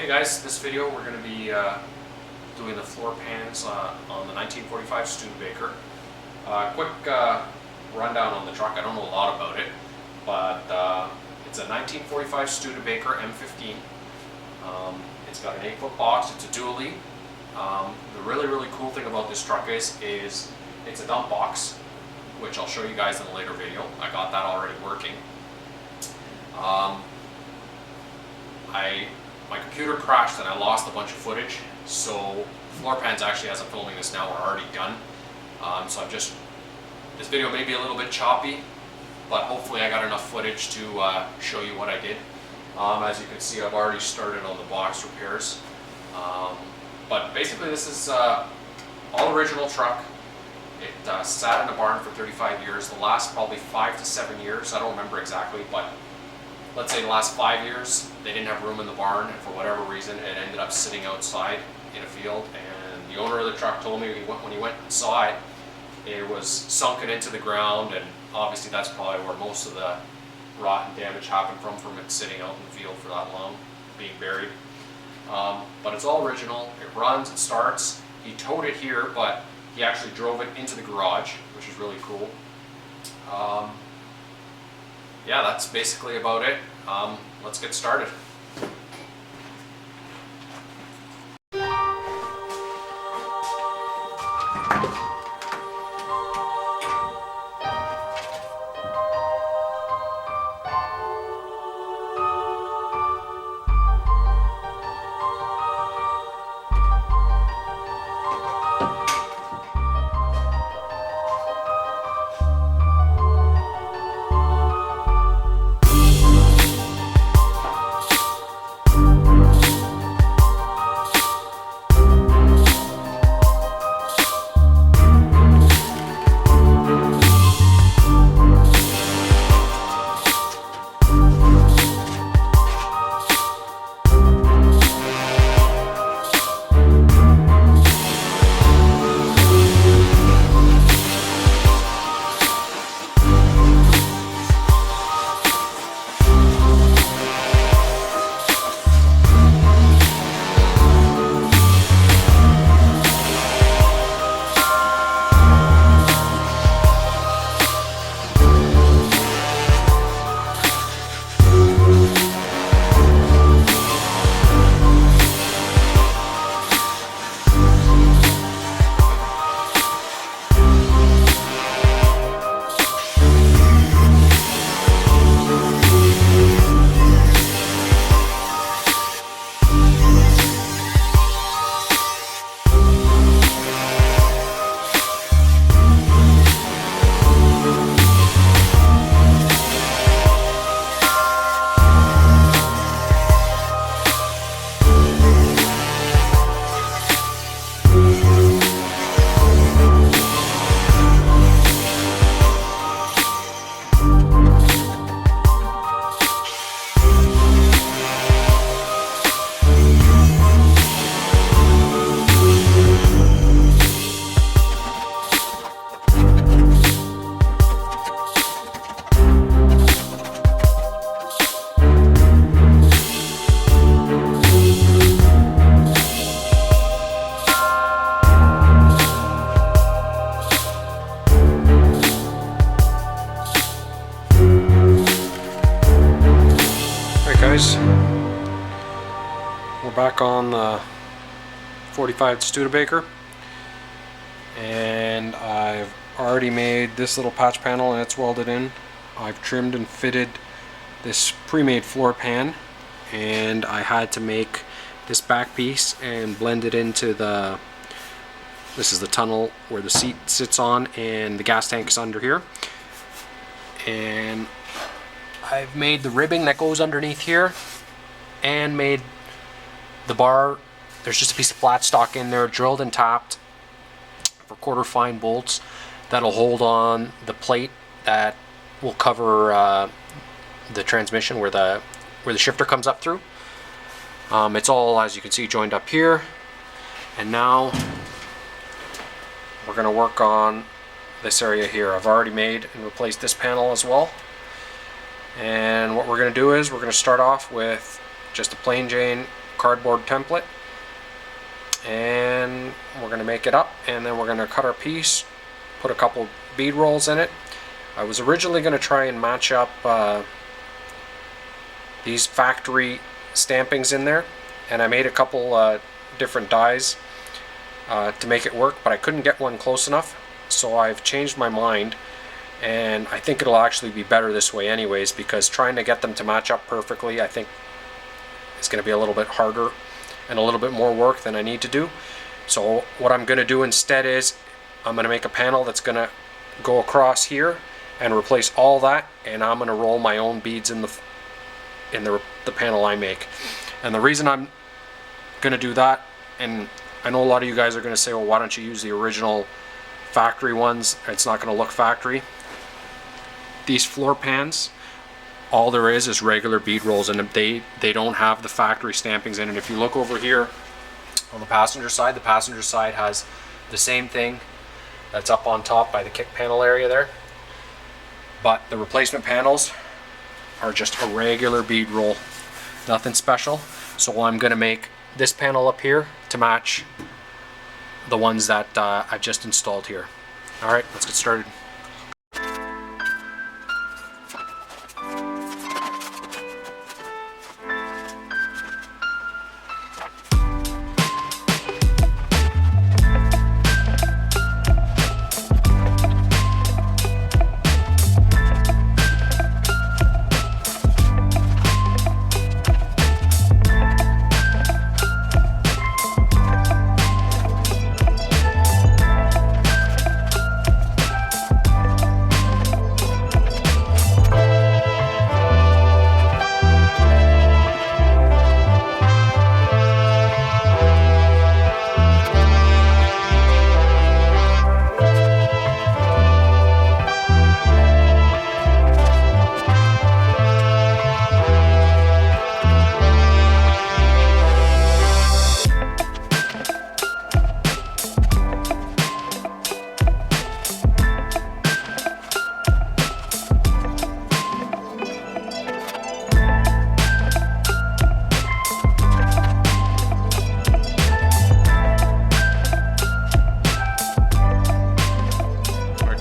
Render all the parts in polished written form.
Hey guys, this video we're going to be doing the floor pans on the 1945 Studebaker. Quick rundown on the truck. I don't know a lot about it, but it's a 1945 Studebaker M15. It's got an 8-foot box. It's a dually. The really cool thing about this truck is it's a dump box, which I'll show you guys in a later video. I got that already working. My computer crashed and I lost a bunch of footage, so floor pans, actually, as I'm filming this now, are already done. So this video may be a little bit choppy, but hopefully I got enough footage to show you what I did. As you can see, I've already started on the box repairs. But basically this is all original truck. It sat in the barn for 35 years. The last probably 5 to 7 years, I don't remember exactly, but let's say the last 5 years, they didn't have room in the barn, and for whatever reason, it ended up sitting outside in a field. And the owner of the truck told me when he went and saw it, it was sunken into the ground, and obviously that's probably where most of the rot and damage happened from it sitting out in the field for that long, being buried. But it's all original. It runs, it starts. He towed it here, but he actually drove it into the garage, which is really cool. Yeah, that's basically about it. Let's get started. Guys, we're back on the 45 Studebaker, and I've already made this little patch panel and it's welded in. I've trimmed and fitted this pre-made floor pan, and I had to make this back piece and blend it into this is the tunnel where the seat sits on, and the gas tank is under here. And I've made the ribbing that goes underneath here, and made the bar. There's just a piece of flat stock in there, drilled and tapped for quarter fine bolts that'll hold on the plate that will cover the transmission where the shifter comes up through. It's all, as you can see, joined up here, and now we're going to work on this area here. I've already made and replaced this panel as well. And what we're going to do is we're going to start off with just a plain Jane cardboard template, and we're going to make it up, and then we're going to cut our piece, put a couple bead rolls in it. I was originally going to try and match up these factory stampings in there, and I made a couple different dies to make it work, but I couldn't get one close enough, so I've changed my mind, and I think it'll actually be better this way anyways, because trying to get them to match up perfectly, I think it's going to be a little bit harder and a little bit more work than I need to do. So what I'm going to do instead is I'm going to make a panel that's going to go across here and replace all that, and I'm going to roll my own beads in the panel I make. And the reason I'm going to do that, and I know a lot of you guys are going to say, well, why don't you use the original factory ones? It's not going to look factory. These floor pans, all there is regular bead rolls, and they don't have the factory stampings in it. If you look over here on the passenger side has the same thing that's up on top by the kick panel area there, but the replacement panels are just a regular bead roll, nothing special. So I'm going to make this panel up here to match the ones that I've just installed here. Alright, let's get started.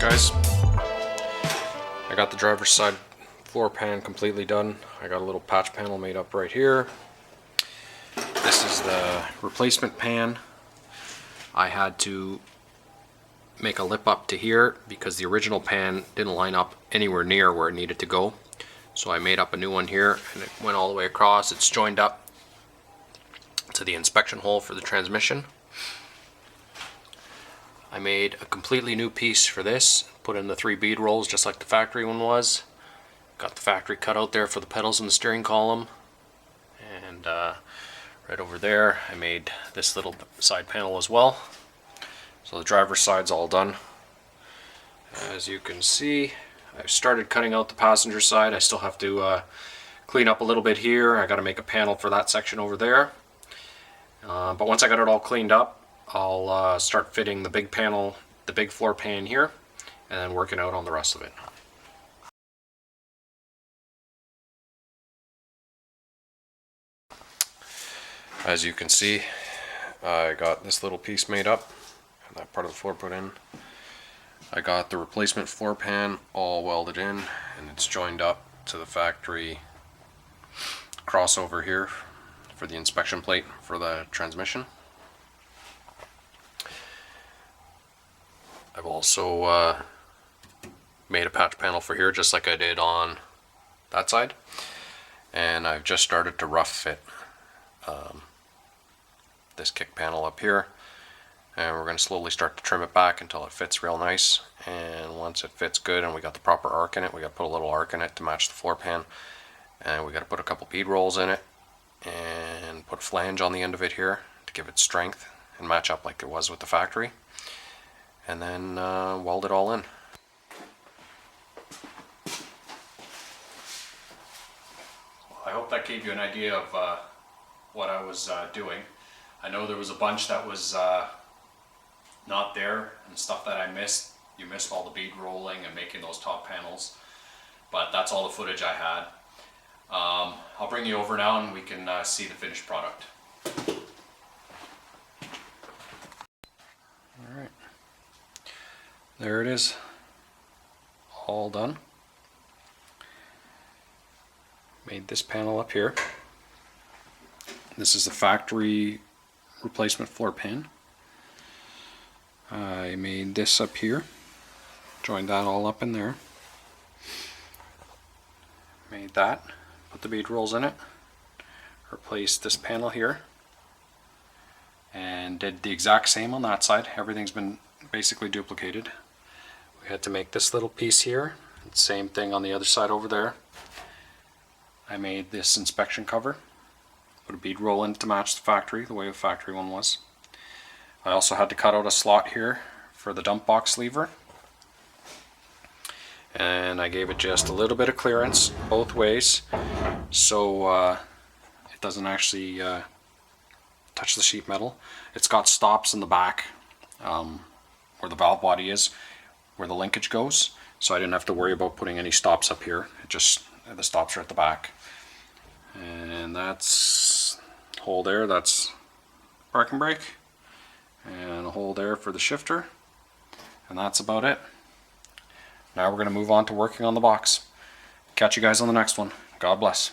Guys, I got the driver's side floor pan completely done. I got a little patch panel made up right here. This is the replacement pan. I had to make a lip up to here because the original pan didn't line up anywhere near where it needed to go. So I made up a new one here, and it went all the way across. It's joined up to the inspection hole for the transmission. I made a completely new piece for this, put in the 3 bead rolls just like the factory one was. Got the factory cut out there for the pedals and the steering column. And right over there I made this little side panel as well. So the driver's side's all done. As you can see, I've started cutting out the passenger side. I still have to clean up a little bit here. I got to make a panel for that section over there. But once I got it all cleaned up, I'll start fitting the big panel, the big floor pan here, and then working out on the rest of it. As you can see, I got this little piece made up, and that part of the floor put in. I got the replacement floor pan all welded in, and it's joined up to the factory crossover here for the inspection plate for the transmission. I've also made a patch panel for here just like I did on that side, and I've just started to rough fit this kick panel up here, and we're going to slowly start to trim it back until it fits real nice. And once it fits good and we got the proper arc in it, we got to put a little arc in it to match the floor pan, and we got to put a couple bead rolls in it and put a flange on the end of it here to give it strength and match up like it was with the factory, and then weld it all in. I hope that gave you an idea of what I was doing. I know there was a bunch that was not there and stuff that I missed. You missed all the bead rolling and making those top panels, but that's all the footage I had. I'll bring you over now and we can see the finished product. there it is, all done. Made this panel up here. This is the factory replacement floor pan. I made this up here, joined that all up in there. Made that, put the bead rolls in it, replaced this panel here, and did the exact same on that side. Everything's been basically duplicated. We had to make this little piece here, same thing on the other side over there. I made this inspection cover, put a bead roll in to match the factory, the way the factory one was. I also had to cut out a slot here for the dump box lever, and I gave it just a little bit of clearance both ways so it doesn't actually touch the sheet metal. It's got stops in the back where the valve body is, where the linkage goes, so I didn't have to worry about putting any stops up here. It just, the stops are at the back. And that's hole there, that's parking brake, and a hole there for the shifter, and that's about it. Now we're going to move on to working on the box. Catch you guys on the next one. God bless.